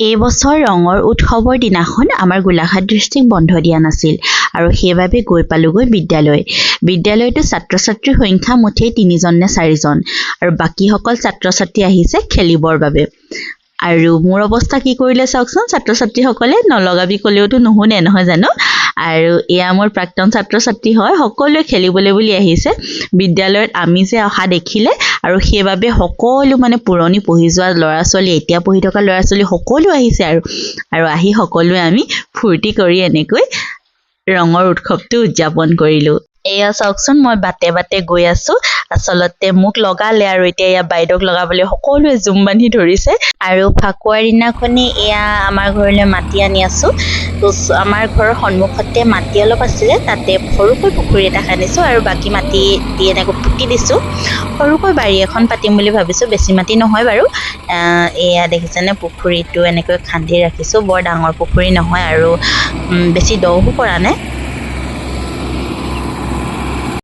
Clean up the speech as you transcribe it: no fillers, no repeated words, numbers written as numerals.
এই বছৰ ৰঙৰ উৎসৱৰ দিনাখন আমাৰ গোলাঘাট ডিষ্ট্ৰিক্ট বন্ধ দিয়া নাছিল আৰু সেইবাবে গৈ পালোগৈ বিদ্যালয়তো ছাত্ৰ ছাত্ৰীৰ সংখ্যা মুঠেই 3জন নে 4জন আৰু বাকীসকল ছাত্ৰ ছাত্ৰী আহিছে খেলিবৰ বাবে আৰু মোৰ অৱস্থা কি কৰিলে চাওকচোন ছাত্ৰ ছাত্ৰীসকলে নলগাবি ক'লেওতো নুশুনে নহয় জানো আৰু এয়া মোৰ প্ৰাক্তন ছাত্ৰ ছাত্ৰী হয় সকলোৱে খেলিবলৈ বুলি আহিছে বিদ্যালয়ত আমি যে অহা দেখিলে আৰু সেইবাবে সকলো মানে পুৰণি পঢ়ি যোৱা ল'ৰা ছোৱালী এতিয়া পঢ়ি থকা ল'ৰা ছোৱালী সকলো আহিছে আৰু আহি সকলোৱে আমি ফূৰ্তি কৰি এনেকৈ ৰঙৰ উৎসৱটো উদযাপন কৰিলোঁ এয়া চাওকচোন মই বাটে বাটে গৈ আছো আচলতে মোক লগালে আৰু এতিয়া এয়া বাইদেউক লগাবলৈ সকলোৱে জুম বান্ধি ধৰিছে আৰু ফাকুৱাৰ দিনাখনি এয়া আমাৰ ঘৰলৈ মাটি আনি আছো আমাৰ ঘৰৰ সন্মুখতে মাটি অলপ আছিলে তাতে সৰুকৈ পুখুৰী এটা খান্দিছো আৰু বাকী মাটি দি এনেকৈ পুতি দিছো সৰুকৈ বাৰী এখন পাতিম বুলি ভাবিছো বেছি মাটি নহয় বাৰু এয়া দেখিছেনে পুখুৰীটো এনেকৈ খান্দি ৰাখিছো বৰ ডাঙৰ পুখুৰী নহয় আৰু বেছি দও কৰা নাই